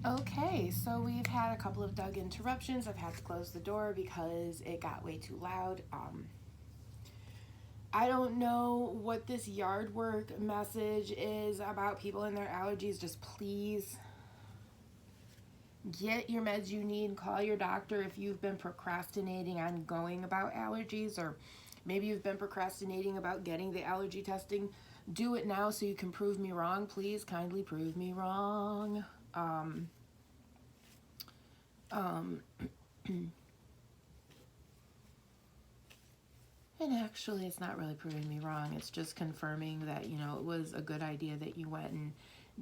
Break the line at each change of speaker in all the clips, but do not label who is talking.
Okay, so we've had a couple of Doug interruptions. I've had to close the door because it got way too loud. I don't know what this yard work message is about people and their allergies. Just please get your meds you need. Call your doctor if you've been procrastinating on going about allergies, or maybe you've been procrastinating about getting the allergy testing. Do it now so you can prove me wrong. Please kindly prove me wrong. Um, And actually, it's not really proving me wrong. It's just confirming that, it was a good idea that you went and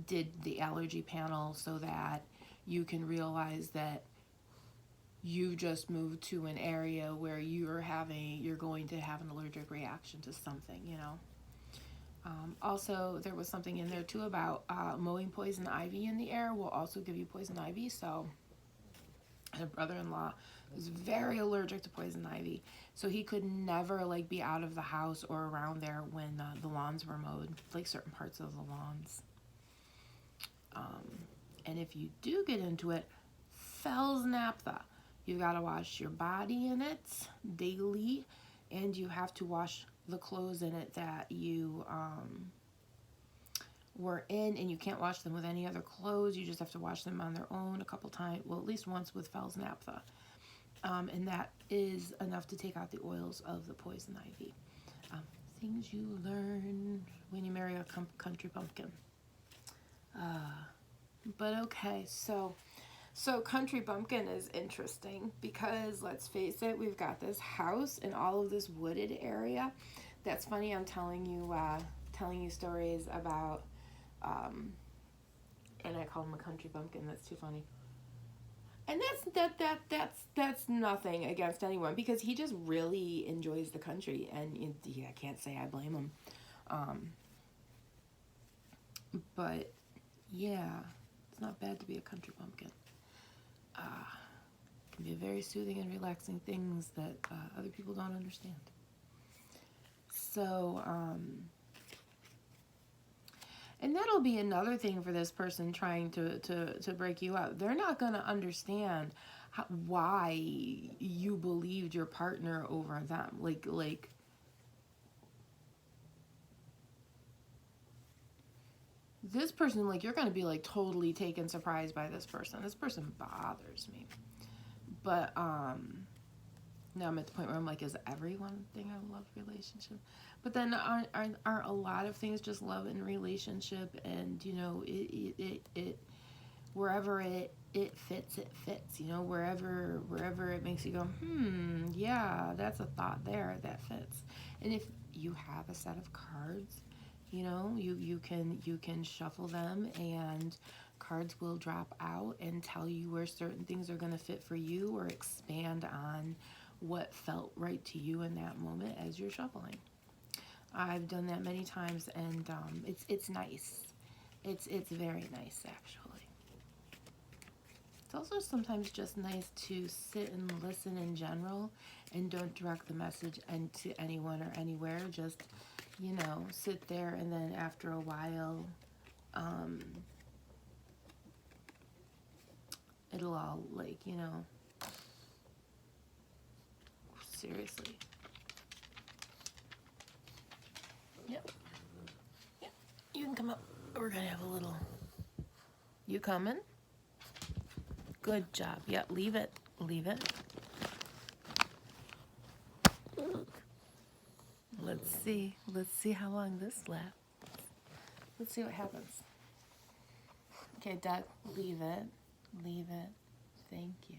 did the allergy panel so that you can realize that you just moved to an area where you're going to have an allergic reaction to something. Also, there was something in there too about mowing poison ivy in the air will also give you poison ivy. So my brother-in-law was very allergic to poison ivy, so he could never be out of the house or around there when the lawns were mowed, like certain parts of the lawns. And if you do get into it, Fells naphtha, you got to wash your body in it daily, and you have to wash the clothes in it that you were in, and you can't wash them with any other clothes. You just have to wash them on their own a couple times, well, at least once with Fells naphtha. And that is enough to take out the oils of the poison ivy. Things you learn when you marry a country bumpkin. But okay, so country bumpkin is interesting because, let's face it, we've got this house in all of this wooded area. That's funny. I'm telling you stories about, and I call him a country bumpkin. That's too funny. And that's nothing against anyone, because he just really enjoys the country, and yeah, I can't say I blame him. But yeah, it's not bad to be a country bumpkin. It can be a very soothing and relaxing things that other people don't understand. So, and that'll be another thing for this person trying to break you up. They're not going to understand why you believed your partner over them. Like this person, you're going to be totally taken surprised by this person. This person bothers me. But now I'm at the point where I'm like, is everyone thing a love relationship? But then aren't a lot of things just love and relationship? And it wherever it fits, it fits. Wherever it makes you go, yeah, that's a thought there that fits. And if you have a set of cards, you can shuffle them, and cards will drop out and tell you where certain things are going to fit for you, or expand on what felt right to you in that moment as you're shuffling. I've done that many times, and it's nice. It's very nice, actually. It's also sometimes just nice to sit and listen in general, and don't direct the message into anyone or anywhere. Just sit there, and then after a while, it'll all seriously. Yep. Yep. You can come up. We're gonna have a little. You coming? Good job. Yep. Leave it. Leave it. Let's see. Let's see how long this lasts. Let's see what happens. Okay, Doug. Leave it. Leave it. Thank you.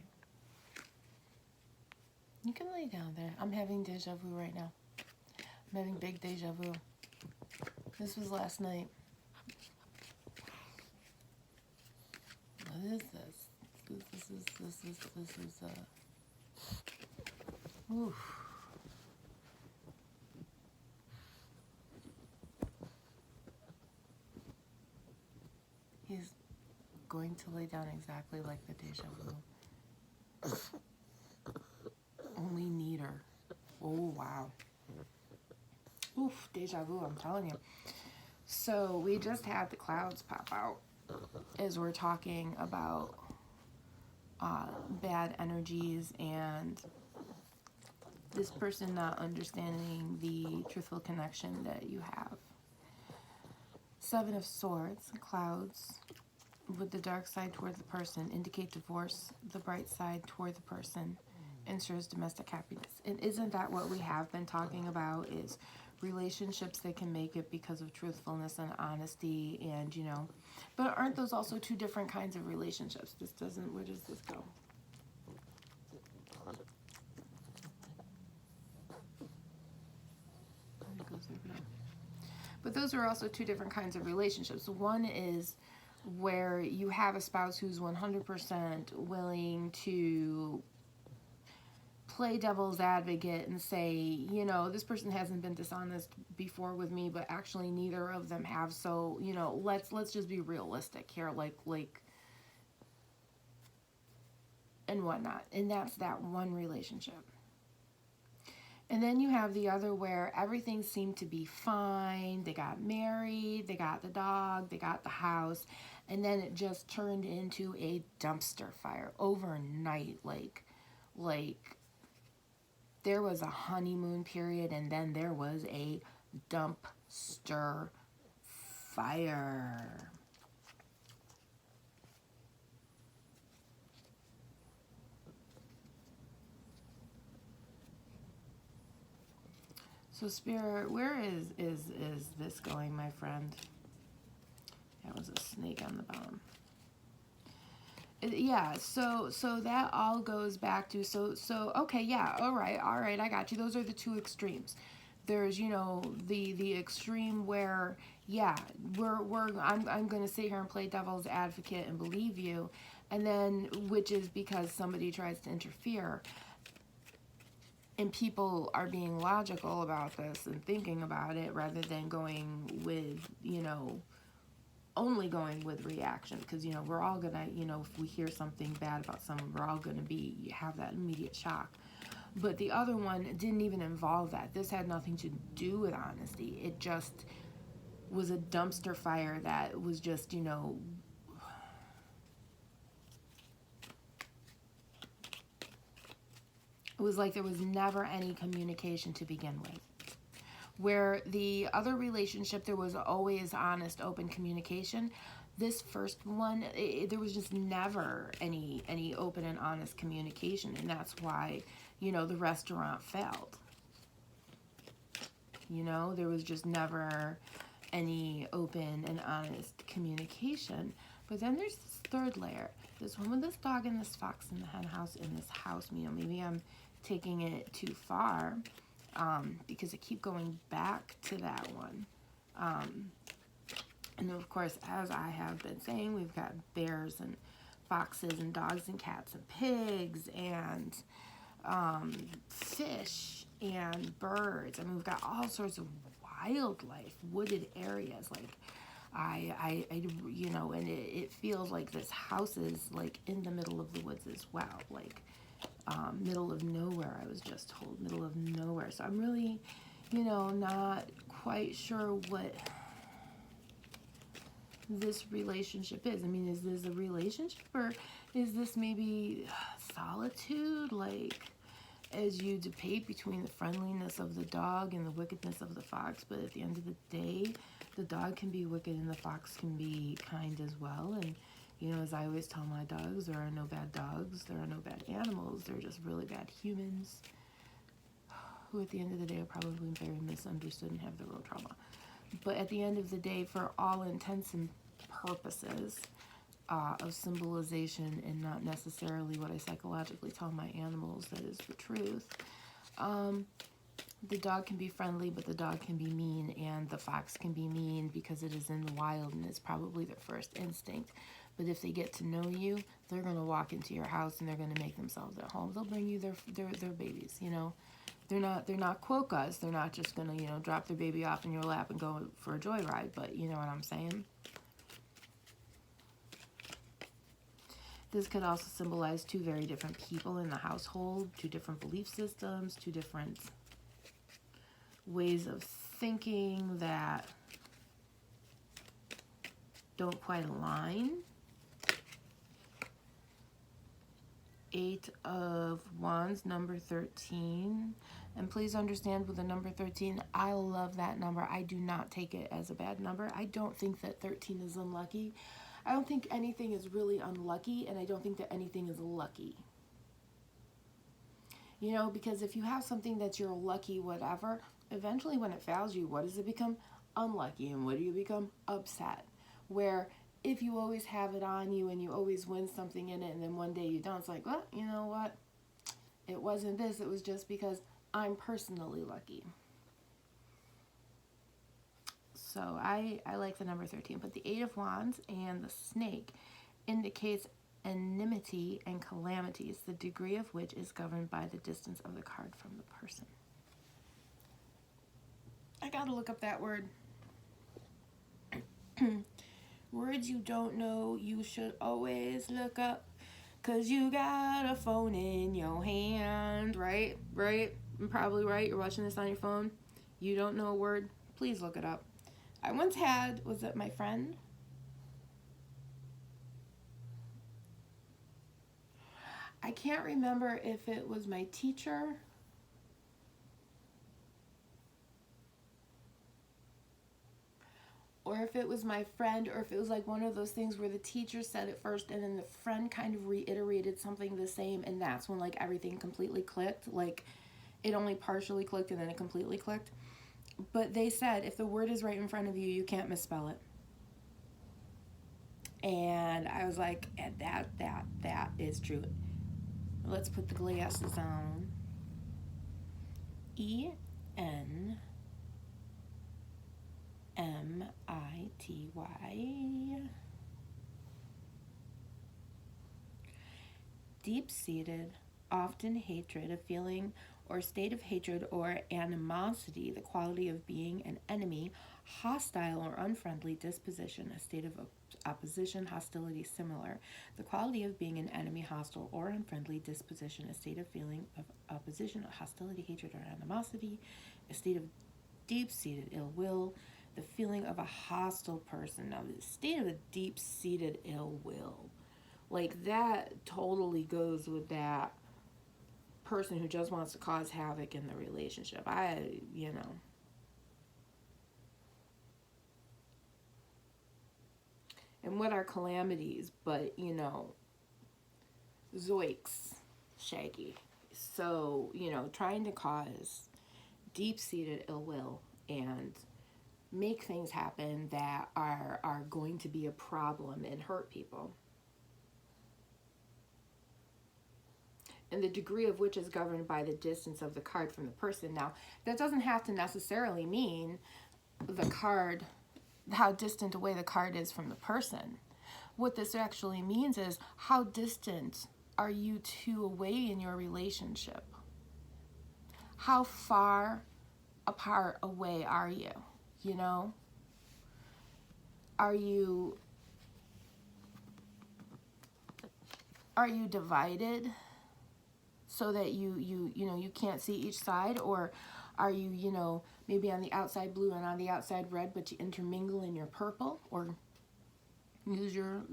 You can lay down there. I'm having deja vu right now. I'm having big deja vu. This was last night. What is this? This is oof. He's going to lay down exactly like the deja vu. Only neater. Oh, wow. Oof, deja vu, I'm telling you. So we just had the clouds pop out, as we're talking about bad energies and this person not understanding the truthful connection that you have. Seven of Swords, clouds, with the dark side toward the person, indicate divorce. The bright side toward the person ensures domestic happiness. And isn't that what we have been talking about, is relationships that can make it because of truthfulness and honesty, and, you know, but aren't those also two different kinds of relationships? This doesn't, where does this go? It goes over there. But those are also two different kinds of relationships. One is where you have a spouse who's 100% willing to play devil's advocate and say, you know, this person hasn't been dishonest before with me, but actually neither of them have. So, you know, let's just be realistic here, like, and whatnot. And that's that one relationship. And then you have the other where everything seemed to be fine. They got married, they got the dog, they got the house, and then it just turned into a dumpster fire overnight. Like there was a honeymoon period, and then there was a dumpster fire. So Spirit, where is this going, my friend? That was a snake on the bottom. Yeah, so that all goes back to, so okay, yeah, all right, I got you. Those are the two extremes. There's, you know, the extreme where, yeah, I'm going to sit here and play devil's advocate and believe you, and then, which is because somebody tries to interfere. And people are being logical about this and thinking about it rather than going with, you know, only going with reaction. Because, you know, we're all going to, you know, if we hear something bad about someone, we're all going to have that immediate shock. But the other one didn't even involve that. This had nothing to do with honesty. It just was a dumpster fire that was just, you know, it was like there was never any communication to begin with. Where the other relationship, there was always honest, open communication. This first one, there was just never any open and honest communication, and that's why, you know, the restaurant failed. You know, there was just never any open and honest communication. But then there's this third layer. This one with this dog and this fox in the hen house in this house. You know, maybe I'm taking it too far, because I keep going back to that one. And of course, as I have been saying, we've got bears and foxes and dogs and cats and pigs and fish and birds. I mean, we've got all sorts of wildlife, wooded areas. Like, I you know, and it feels like this house is like in the middle of the woods as well. Like, middle of nowhere, I was just told, middle of nowhere. So I'm really, you know, not quite sure what this relationship is. I mean, is this a relationship, or is this maybe solitude? Like, as you debate between the friendliness of the dog and the wickedness of the fox, but at the end of the day, the dog can be wicked and the fox can be kind as well. And, you know, as I always tell my dogs, there are no bad dogs, there are no bad animals, they're just really bad humans who at the end of the day are probably very misunderstood and have their real trauma. But at the end of the day, for all intents and purposes of symbolization and not necessarily what I psychologically tell my animals that is the truth, the dog can be friendly, but the dog can be mean, and the fox can be mean because it is in the wild and it's probably their first instinct. But if they get to know you, they're going to walk into your house and they're going to make themselves at home. They'll bring you their babies, you know. They're not quokkas. They're not just going to, you know, drop their baby off in your lap and go for a joyride, but you know what I'm saying? This could also symbolize two very different people in the household, two different belief systems, two different ways of thinking that don't quite align. Eight of Wands, number 13. And please understand with the number 13, I love that number. I do not take it as a bad number. I don't think that 13 is unlucky. I don't think anything is really unlucky, and I don't think that anything is lucky. You know, because if you have something that you're lucky, whatever, eventually when it fails you, what does it become? Unlucky. And what do you become? Upset. Where if you always have it on you and you always win something in it and then one day you don't, it's like, well, you know what? It wasn't this. It was just because I'm personally lucky. So I like the number 13. But the Eight of Wands and the snake indicates enmity and calamities, the degree of which is governed by the distance of the card from the person. I gotta look up that word. Words you don't know, you should always look up, 'cause you got a phone in your hand, right? Right? I'm probably right. You're watching this on your phone. You don't know a word, please look it up. I once had, was it my friend? I can't remember if it was my teacher or if it was my friend, or if it was like one of those things where the teacher said it first and then the friend kind of reiterated something the same, and that's when like everything completely clicked. Like it only partially clicked and then it completely clicked. But they said if the word is right in front of you, you can't misspell it. And I was like, that is true. Let's put the glasses on. ENMITY. Deep-seated, often hatred, a feeling or state of hatred or animosity, the quality of being an enemy, hostile or unfriendly disposition, a state of opposition, hostility, similar. The quality of being an enemy, hostile, or unfriendly disposition, a state of feeling of opposition, hostility, hatred, or animosity, a state of deep-seated ill will, the feeling of a hostile person. Now, the state of a deep-seated ill will, like that totally goes with that person who just wants to cause havoc in the relationship. And what are calamities but, zoiks, Shaggy. So, trying to cause deep-seated ill will and make things happen that are going to be a problem and hurt people. And the degree of which is governed by the distance of the card from the person. Now, that doesn't have to necessarily mean the card, how distant away the card is from the person. What this actually means is how distant are you two away in your relationship? How far apart away are you? Are you divided so that you can't see each side? Or are you maybe on the outside blue and on the outside red, but you intermingle in your purple, or use your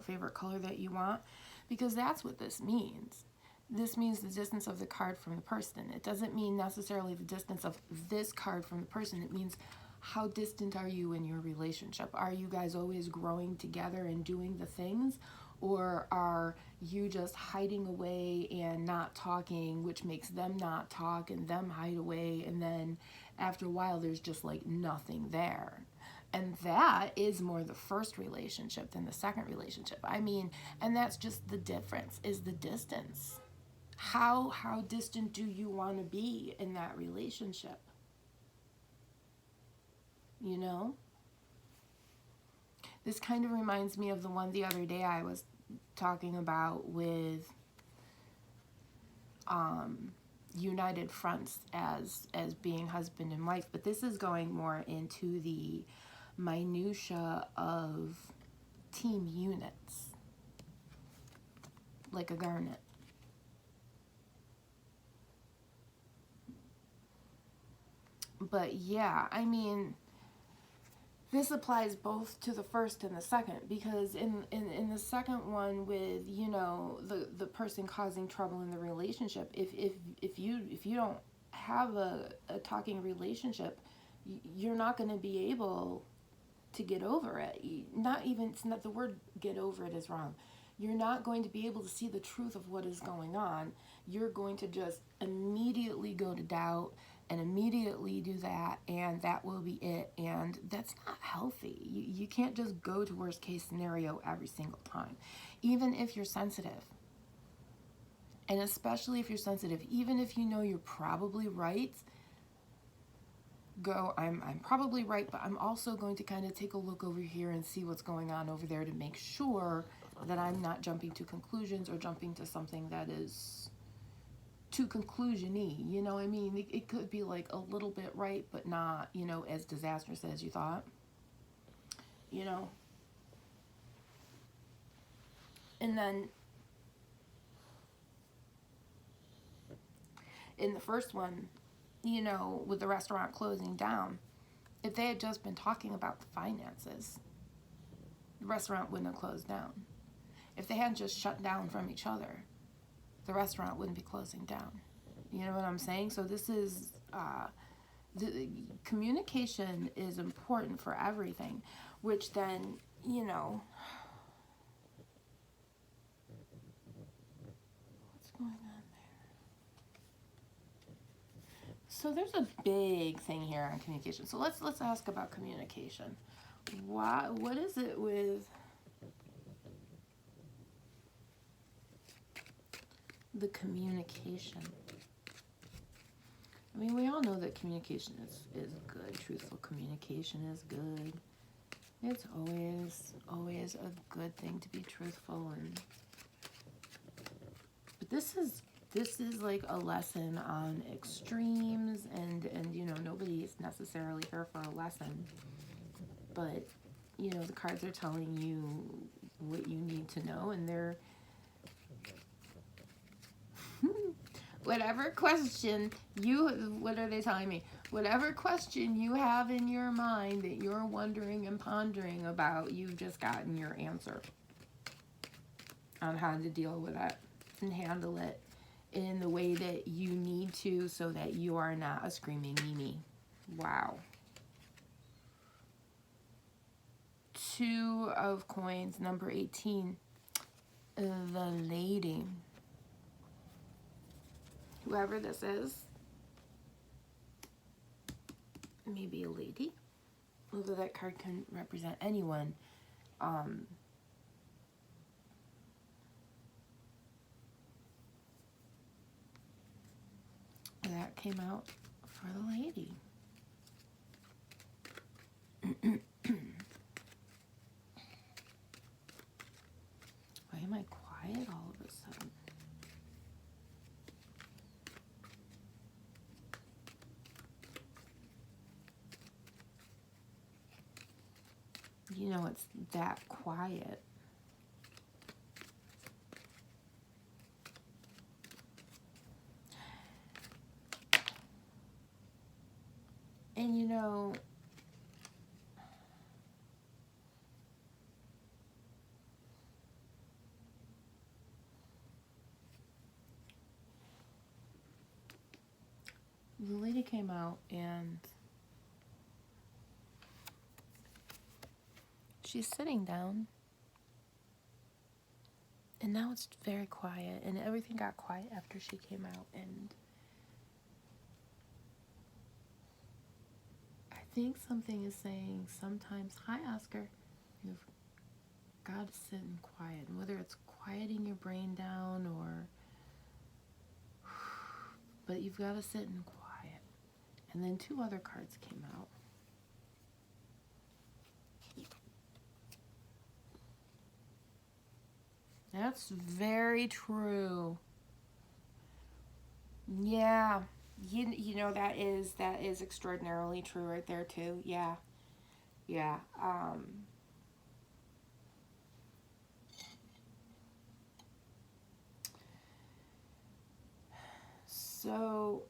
favorite color that you want? Because that's what this means. This means the distance of the card from the person. It doesn't mean necessarily the distance of this card from the person. It means how distant are you in your relationship? Are you guys always growing together and doing the things? Or are you just hiding away and not talking, which makes them not talk and them hide away, and then after a while there's just like nothing there? And that is more the first relationship than the second relationship. And that's just the difference, is the distance. How distant do you want to be in that relationship? This kind of reminds me of the one the other day I was talking about with united fronts as being husband and wife, but this is going more into the minutia of team units, like a garnet. But yeah, this applies both to the first and the second, because in the second one with, you know, the person causing trouble in the relationship, if you don't have a talking relationship, you're not going to be able to get over it. Not even, it's not, the word get over it is wrong. You're not going to be able to see the truth of what is going on. You're going to just immediately go to doubt and immediately do that, and that will be it. And that's not healthy. You can't just go to worst case scenario every single time. Even if you're sensitive, and especially if you're sensitive, even if you know you're probably right, go, I'm probably right, but I'm also going to kind of take a look over here and see what's going on over there to make sure that I'm not jumping to conclusions or jumping to something that is too conclusion-y. You know what I mean? It could be like a little bit right, but not, you know, as disastrous as you thought. You know? And then in the first one, you know, with the restaurant closing down, if they had just been talking about the finances, the restaurant wouldn't have closed down. If they hadn't just shut down from each other, the restaurant wouldn't be closing down. You know what I'm saying? So this is, the communication is important for everything, which then, you know, what's going on? So there's a big thing here on communication. So let's ask about communication. What is it with the communication? I mean, we all know that communication is good. Truthful communication is good. It's always a good thing to be truthful, but this is like a lesson on extremes, and you know, nobody's necessarily here for a lesson, but you know, the cards are telling you what you need to know, and they're whatever question what are they telling me? Whatever question you have in your mind that you're wondering and pondering about, you've just gotten your answer on how to deal with it and handle it in the way that you need to, so that you are not a screaming Mimi. Wow. 2 of coins, number 18, the lady. Whoever this is, maybe a lady, although that card can represent anyone. That came out for the lady. Why am I quiet all of a sudden? You know, it's that quiet. And you know, the lady came out and she's sitting down, and now it's very quiet, and everything got quiet after she came out. And I think something is saying sometimes, hi Oscar, you've got to sit in quiet, and whether it's quieting your brain down or, but you've got to sit in quiet. And then 2 other cards came out. That's very true. Yeah. You know, that is extraordinarily true right there too. Yeah. Yeah. So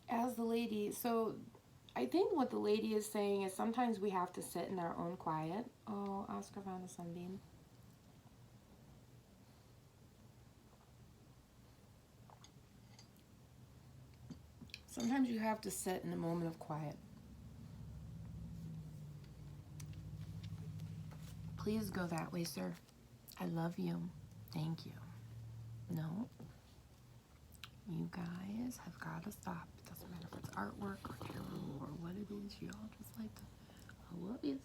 as the lady, so I think what the lady is saying is sometimes we have to sit in our own quiet. Oh, Oscar found a sunbeam. Sometimes you have to sit in a moment of quiet. Please go that way, sir. I love you. Thank you. No. You guys have got to stop. It doesn't matter if it's artwork or tarot or what it is. You all just like to love you.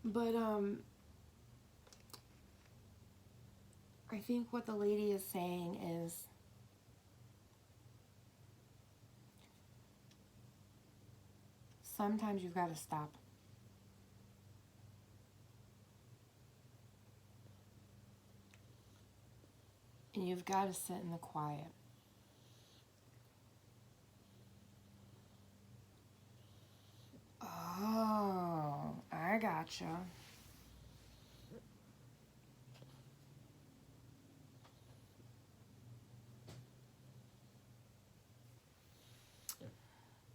But, I think what the lady is saying is sometimes you've got to stop. And you've got to sit in the quiet. Oh, I gotcha.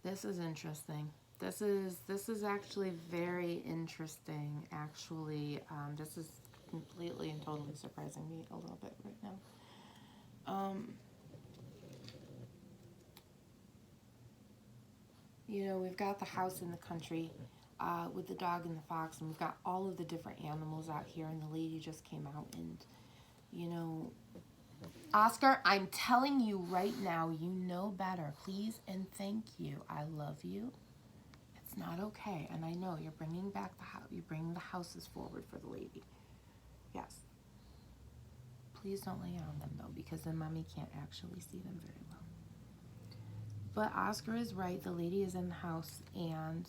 This is interesting. This is actually very interesting. Actually, this is completely and totally surprising me a little bit right now. You know, we've got the house in the country with the dog and the fox, and we've got all of the different animals out here, and the lady just came out and, you know, Oscar, I'm telling you right now, you know better. Please and thank you. I love you. It's not okay, and I know you're bringing back the house. You're bringing the houses forward for the lady. Yes. Please don't lay it on them though, because then mommy can't actually see them very well. But Oscar is right. The lady is in the house, and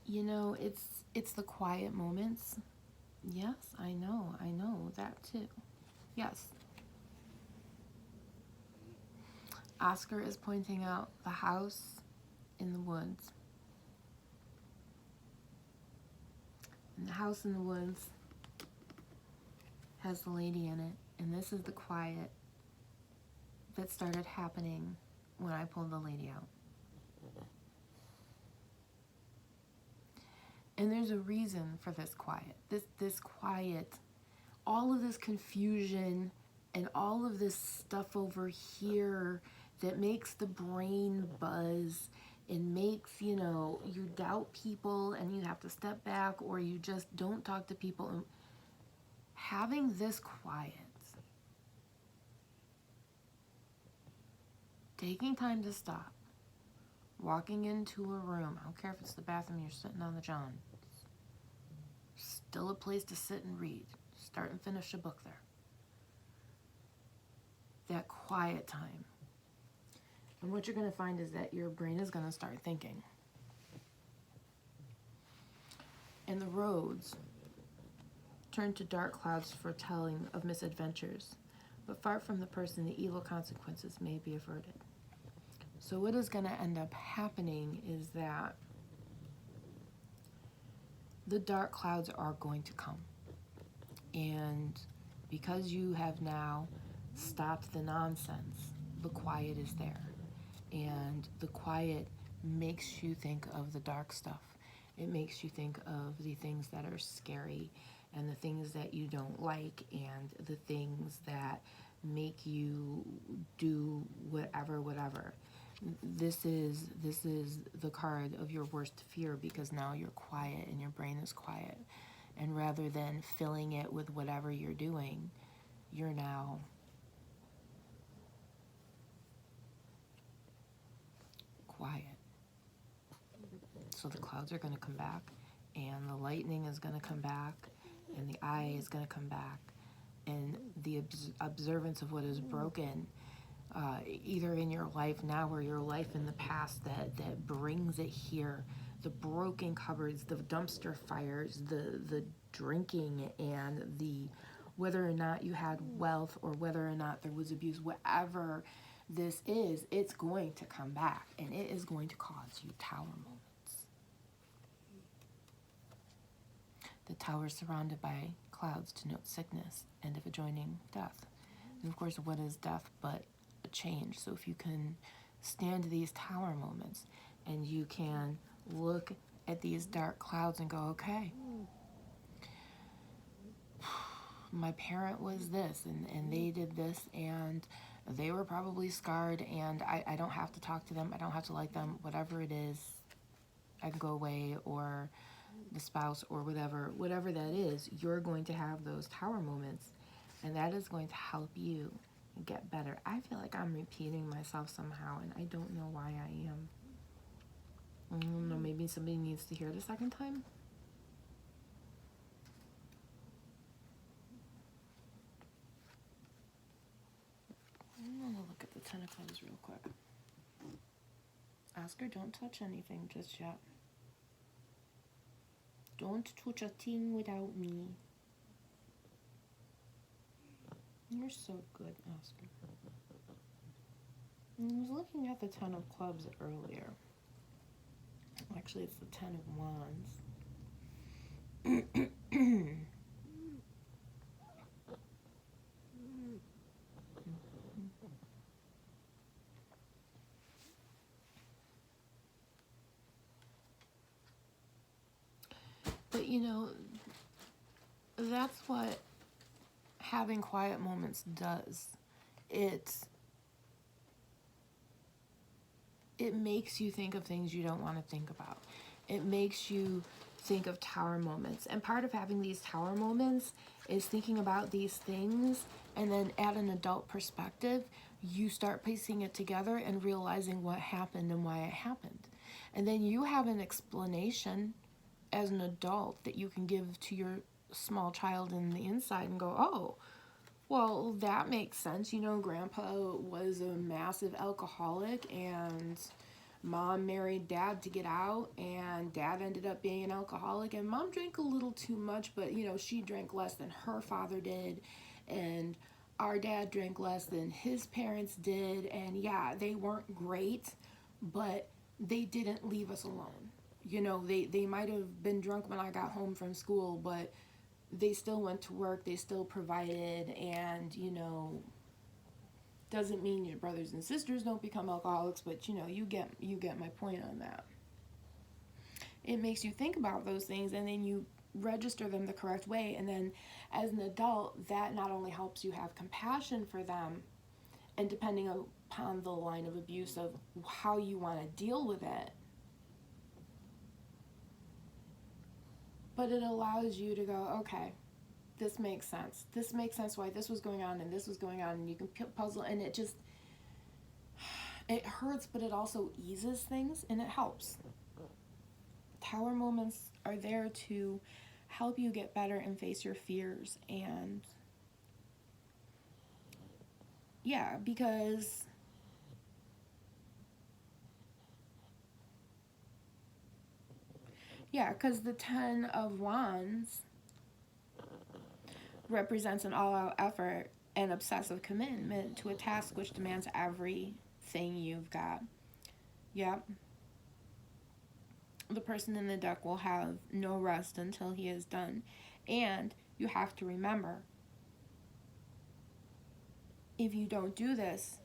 you know, it's the quiet moments. Yes, I know that too. Yes. Oscar is pointing out the house in the woods. And the house in the woods has the lady in it. And this is the quiet that started happening when I pulled the lady out. And there's a reason for this quiet. This quiet, all of this confusion and all of this stuff over here that makes the brain buzz and makes, you know, you doubt people and you have to step back or you just don't talk to people. And having this quiet, taking time to stop, walking into a room, I don't care if it's the bathroom, you're sitting on the john, still a place to sit and read, start and finish a book there. That quiet time. And what you're going to find is that your brain is going to start thinking. And the roads turn to dark clouds foretelling of misadventures, but far from the person, the evil consequences may be averted. So what is going to end up happening is that the dark clouds are going to come. And because you have now stopped the nonsense, the quiet is there. And the quiet makes you think of the dark stuff. It makes you think of the things that are scary and the things that you don't like and the things that make you do whatever. This is the card of your worst fear, because now you're quiet and your brain is quiet. And rather than filling it with whatever you're doing, you're now quiet. So the clouds are going to come back, and the lightning is going to come back, and the eye is going to come back, and the observance of what is broken, either in your life now or your life in the past, that brings it here. The broken cupboards, the dumpster fires, the drinking, and the whether or not you had wealth or whether or not there was abuse, whatever this is, it's going to come back, and it is going to cause you tower moments. The tower is surrounded by clouds denote sickness and of adjoining death. And of course, what is death but a change? So if you can stand these tower moments and you can look at these dark clouds and go, okay, my parent was this and they did this and they were probably scarred and I don't have to talk to them. I don't have to like them. Whatever it is, I can go away, or the spouse or whatever that is, you're going to have those tower moments and that is going to help you get better. I feel like I'm repeating myself somehow and I don't know why I am. I don't know, maybe somebody needs to hear it a second time. I'm gonna look at the Ten of Clubs real quick. Oscar, don't touch anything just yet. Don't touch a thing without me. You're so good, Oscar. I was looking at the Ten of Clubs earlier. Actually, it's the Ten of Wands. But you know, that's what having quiet moments does. It makes you think of things you don't want to think about. It makes you think of tower moments. And part of having these tower moments is thinking about these things, and then at an adult perspective, you start piecing it together and realizing what happened and why it happened. And then you have an explanation as an adult that you can give to your small child in the inside and go, oh, well, that makes sense. You know, Grandpa was a massive alcoholic and Mom married Dad to get out, and Dad ended up being an alcoholic, and Mom drank a little too much, but you know, she drank less than her father did, and our dad drank less than his parents did, and yeah, they weren't great, but they didn't leave us alone. You know, they might have been drunk when I got home from school, but they still went to work, they still provided, and, you know, doesn't mean your brothers and sisters don't become alcoholics, but, you know, you get my point on that. It makes you think about those things, and then you register them the correct way, and then as an adult, that not only helps you have compassion for them, and depending upon the line of abuse of how you want to deal with it, but it allows you to go, okay, this makes sense. This makes sense why this was going on and this was going on, and you can puzzle, and it hurts, but it also eases things and it helps. Tower moments are there to help you get better and face your fears, and yeah, because the Ten of Wands represents an all-out effort and obsessive commitment to a task which demands everything you've got. Yep. The person in the deck will have no rest until he is done. And you have to remember, if you don't do this,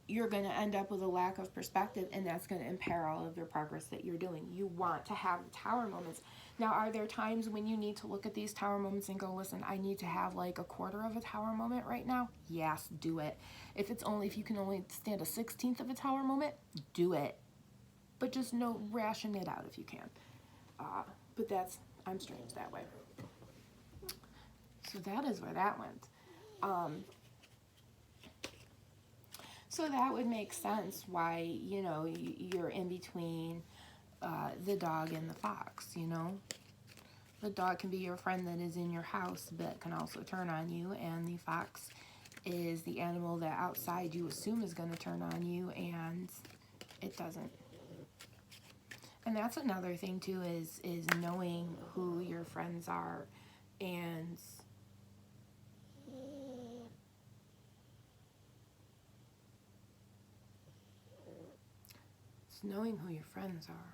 you're going to end up with a lack of perspective, and that's going to impair all of your progress that you're doing. You want to have tower moments. Now, are there times when you need to look at these tower moments and go, listen, I need to have like a quarter of a tower moment right now? Yes, do it. If you can only stand a 16th of a tower moment, do it. But just ration it out if you can. But I'm strange that way. So that is where that went. So that would make sense why, you know, you're in between the dog and the fox, you know. The dog can be your friend that is in your house but can also turn on you, and the fox is the animal that outside you assume is going to turn on you, and it doesn't. And that's another thing too, is knowing who your friends are, and it's knowing who your friends are.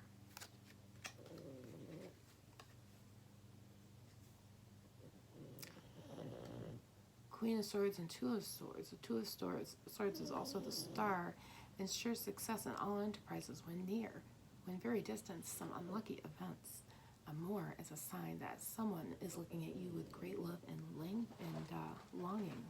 Queen of Swords and Two of Swords. The Two of Swords is also the star, ensures success in all enterprises when near. When very distant, some unlucky events. Amour is a sign that someone is looking at you with great love and longing.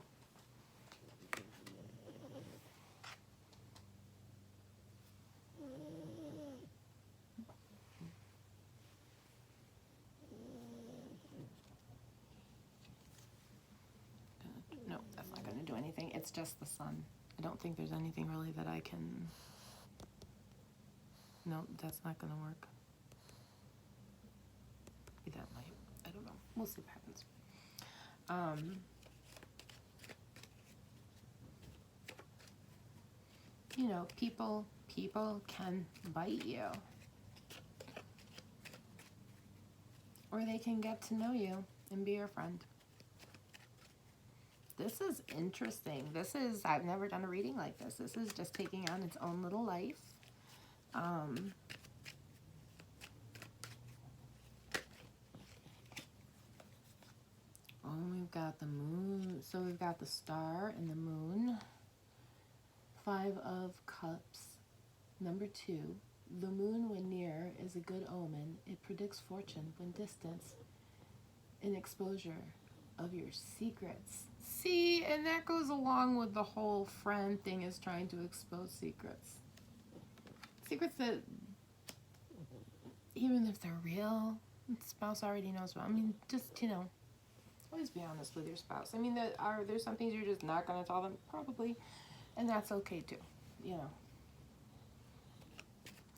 No, that's not going to do anything. It's just the sun. I don't think there's anything really that I can... No, that's not going to work. Maybe that might. I don't know. We'll see what happens. You know, people can bite you. Or they can get to know you and be your friend. This is interesting. I've never done a reading like this. This is just taking on its own little life. We've got the moon. So we've got the star and the moon. 5 of Cups. Number 2. The moon when near is a good omen. It predicts fortune when distant. An exposure of your secrets. See, and that goes along with the whole friend thing, is trying to expose secrets. Secrets that, even if they're real, the spouse already knows about. I mean, just, you know, always be honest with your spouse. I mean, there's some things you're just not going to tell them, probably, and that's okay too, you know.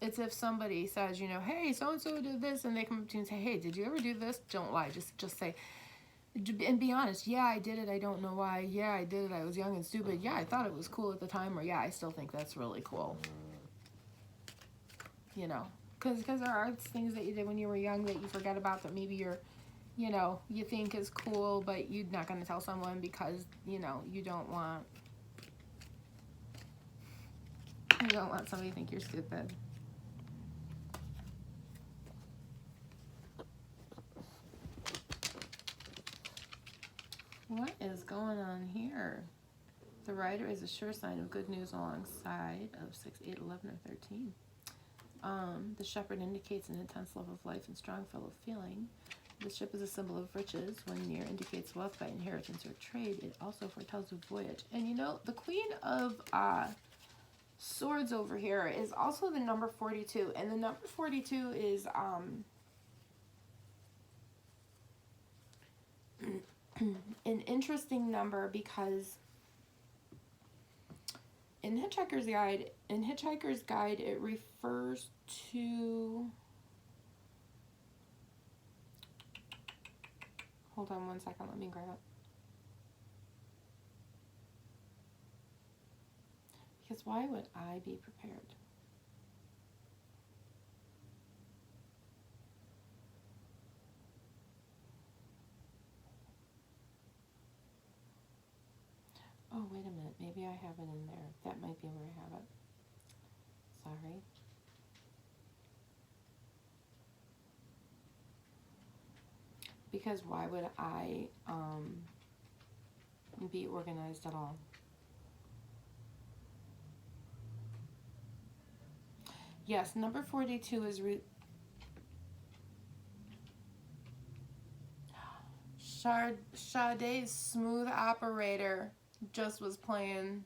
It's if somebody says, you know, hey, so-and-so did this, and they come up to you and say, hey, did you ever do this? Don't lie. Just say, and be honest. Yeah, I did it. I don't know why. Yeah, I did it. I was young and stupid. Yeah, I thought it was cool at the time. Or yeah, I still think that's really cool. You know, because there are things that you did when you were young that you forget about, that maybe you're, you know, you think is cool, but you're not going to tell someone because, you know, you don't want somebody to think you're stupid. What is going on here? The Rider is a sure sign of good news alongside of 6, 8, 11, or 13. The Shepherd indicates an intense love of life and strong fellow feeling. The ship is a symbol of riches. When near indicates wealth by inheritance or trade. It also foretells a voyage. And you know, the Queen of Swords over here is also the number 42. And the number 42 is... an interesting number, because in Hitchhiker's Guide, it refers to, hold on one second, let me grab it. Because why would I be prepared? Oh, wait a minute. Maybe I have it in there. That might be where I have it. Sorry. Because why would I be organized at all? Yes, number 42 is Sade's Smooth Operator just was playing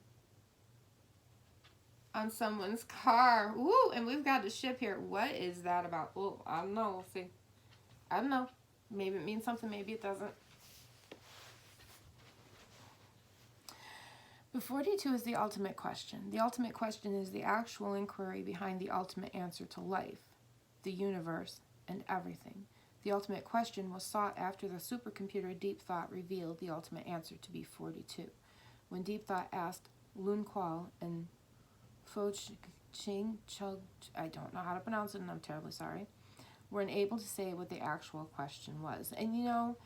on someone's car. Woo! And we've got a ship here. What is that about? Oh, I don't know. We'll see. I don't know. Maybe it means something. Maybe it doesn't. But 42 is the ultimate question. The ultimate question is the actual inquiry behind the ultimate answer to life, the universe, and everything. The ultimate question was sought after the supercomputer Deep Thought revealed the ultimate answer to be 42. When Deep Thought asked Lun Kuo and Fo Ching Chug, I don't know how to pronounce it, and I'm terribly sorry, were unable to say what the actual question was. And you know,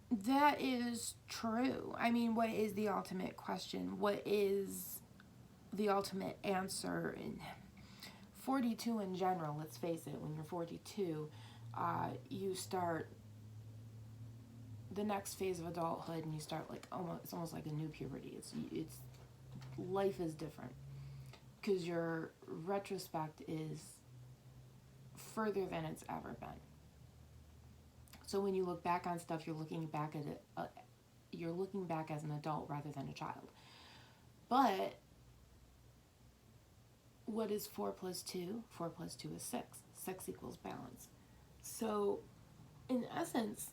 that is true. I mean, what is the ultimate question? What is the ultimate answer? And 42 in general, let's face it, when you're 42, you start, the next phase of adulthood, and you start like it's almost like a new puberty. It's life is different because your retrospect is further than it's ever been. So when you look back on stuff, you're looking back at it. You're looking back as an adult rather than a child. But what is 4 plus 2? 4 plus 2 is 6. 6 equals balance. So in essence,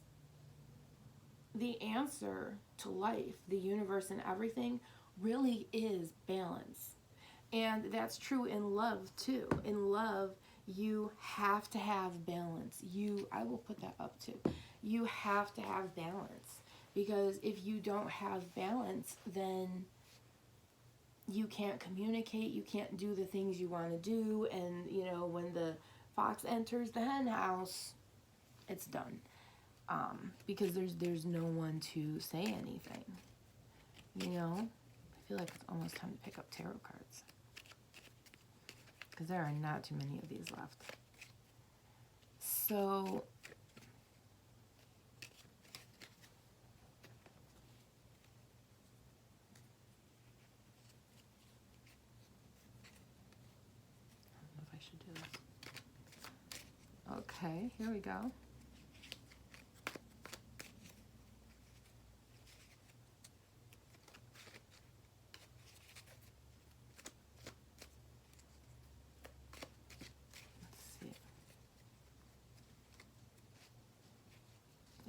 the answer to life, the universe, and everything really is balance. And that's true in love too. In love, you have to have balance. I will put that up too. You have to have balance, because if you don't have balance, then you can't communicate, you can't do the things you want to do, and when the fox enters the hen house, it's done. Because there's no one to say anything. I feel like it's almost time to pick up tarot cards, because there are not too many of these left. So I don't know if I should do this. Okay, here we go.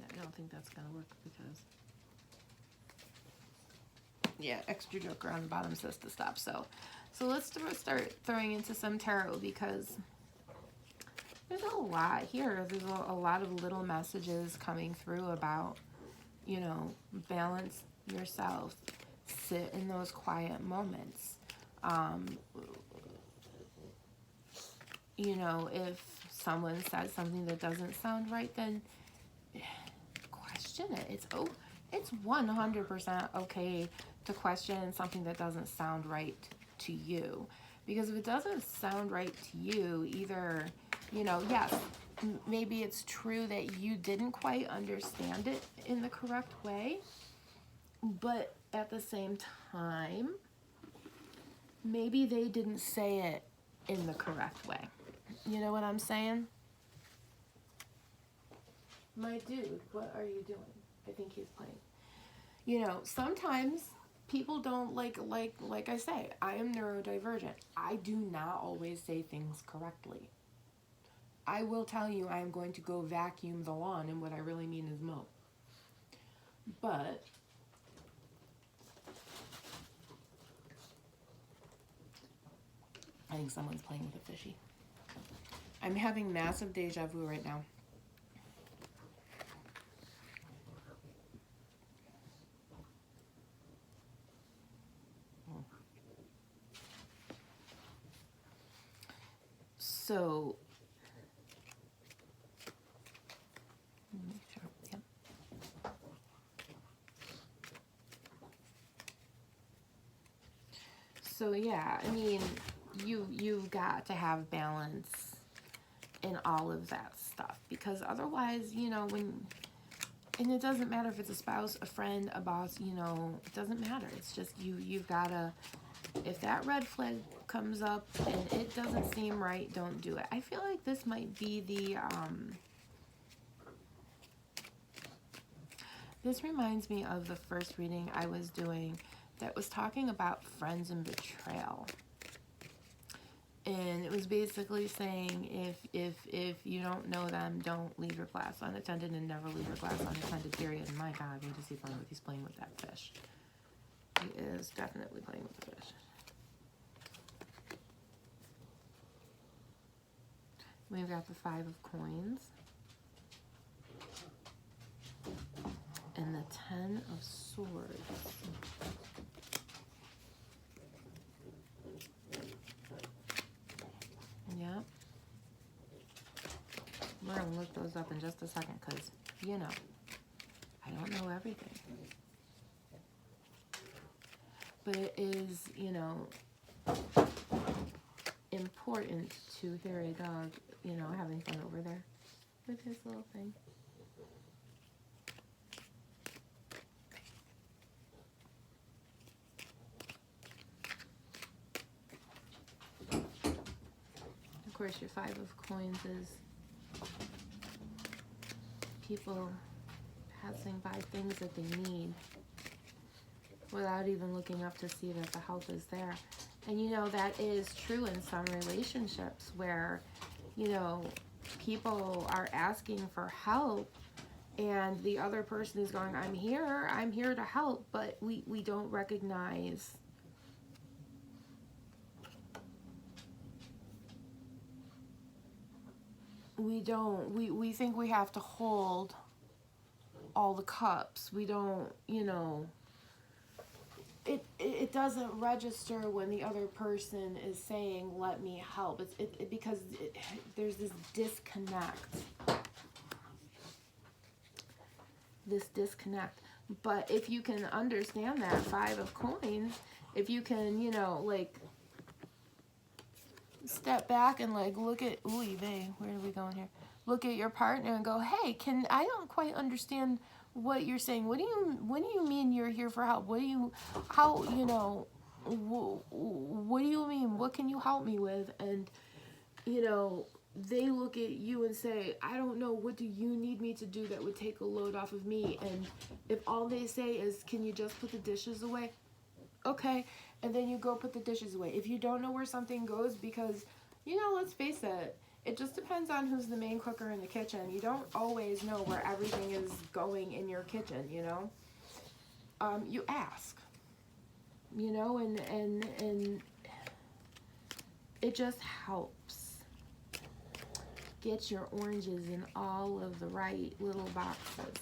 I don't think that's gonna work because extra joker on the bottom says to stop. So let's start throwing into some tarot, because there's a lot here. There's a lot of little messages coming through about balance yourself, sit in those quiet moments. If someone says something that doesn't sound right, then question it. It's 100% okay to question something that doesn't sound right to you, because if it doesn't sound right to you, either yes, maybe it's true that you didn't quite understand it in the correct way, but at the same time, maybe they didn't say it in the correct way. You know what I'm saying? My dude, what are you doing? I think he's playing. Sometimes people don't like I say, I am neurodivergent. I do not always say things correctly. I will tell you I am going to go vacuum the lawn, and what I really mean is mow. But I think someone's playing with a fishy. I'm having massive deja vu right now. So, make sure, yep. So yeah, I mean, you've got to have balance in all of that stuff, because otherwise, and it doesn't matter if it's a spouse, a friend, a boss, it doesn't matter. It's just you've got to, if that red flag comes up and it doesn't seem right, don't do it. I feel like this might be this reminds me of the first reading I was doing that was talking about friends and betrayal. And it was basically saying if you don't know them, don't leave your class unattended, and never leave your class unattended, period. And my God, what is he playing with? He's playing with that fish. He is definitely playing with the fish. We've got the 5 of coins. And the 10 of swords. Yep. We're going to look those up in just a second, because, I don't know everything. But it is, important to hear a dog, having fun over there with his little thing. course, your Five of Coins is people passing by things that they need without even looking up to see that the help is there. And you know, that is true in some relationships where, you know, people are asking for help and the other person is going, I'm here to help, but we don't recognize we think we have to hold all the cups. We don't, you know, it doesn't register when the other person is saying, let me help. Because there's this disconnect. But if you can understand that Five of Coins, if you can, you know, like, step back and like look at, ooh, babe, where are we going here? Look at your partner and go, hey, I don't quite understand what you're saying. What do you mean you're here for help? What do you mean? What can you help me with? And, you know, they look at you and say, I don't know, what do you need me to do that would take a load off of me? And if all they say is, can you just put the dishes away? Okay, and then you go put the dishes away. If you don't know where something goes, because, you know, let's face it, it just depends on who's the main cooker in the kitchen. You don't always know where everything is going in your kitchen, you know? You ask, you know, and it just helps. Get your oranges in all of the right little boxes.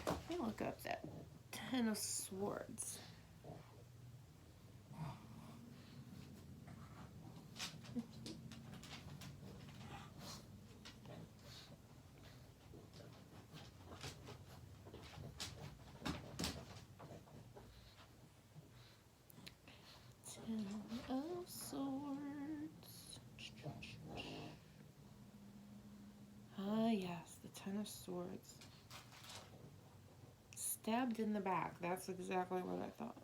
Let me look up that Ten of Swords. Ten of Swords. Ah, yes, the Ten of Swords. Stabbed in the back. That's exactly what I thought.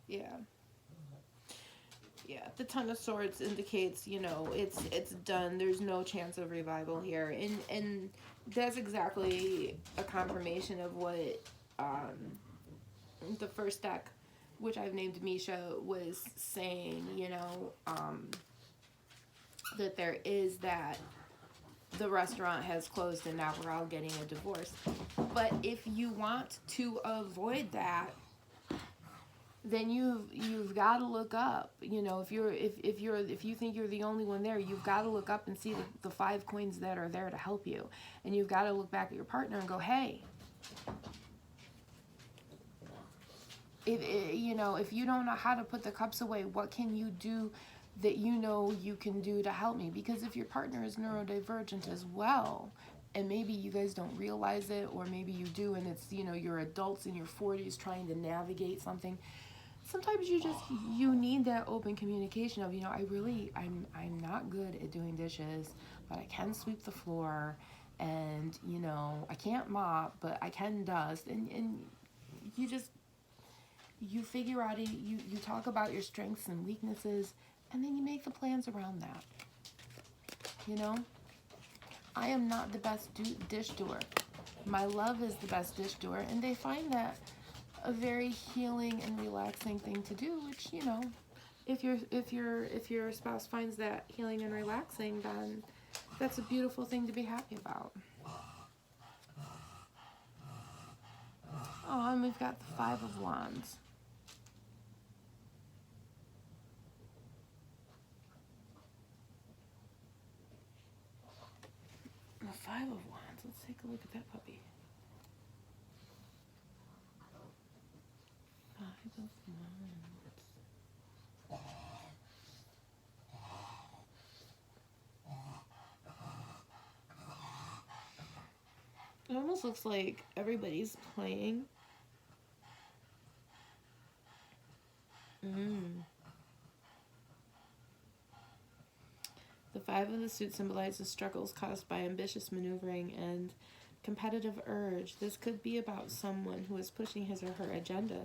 Yeah. Yeah, the Ten of Swords indicates, you know, it's done. There's no chance of revival here. And that's exactly a confirmation of what the first deck, which I've named Misha, was saying, you know, that there is that the restaurant has closed and now we're all getting a divorce. But if you want to avoid that, then you've got to look up. You know, if you think you're the only one there, you've got to look up and see the 5 coins that are there to help you, and you've got to look back at your partner and go, hey, you know, if you don't know how to put the cups away, what can you do that you know you can do to help me? Because if your partner is neurodivergent as well, and maybe you guys don't realize it, or maybe you do, and it's, you know, you're adults in your 40s trying to navigate something. Sometimes you need that open communication of, you know, I'm not good at doing dishes, but I can sweep the floor, and, you know, I can't mop, but I can dust, and you figure out, you talk about your strengths and weaknesses, and then you make the plans around that. You know, I am not the best dish doer. My love is the best dish doer, and they find that a very healing and relaxing thing to do, which, you know, if your spouse finds that healing and relaxing, then that's a beautiful thing to be happy about. Oh, and we've got the 5 of Wands. The 5 of Wands. Let's take a look at that puppy. 5 of Wands. It almost looks like everybody's playing. The Five of the suit symbolizes struggles caused by ambitious maneuvering and competitive urge. This could be about someone who is pushing his or her agenda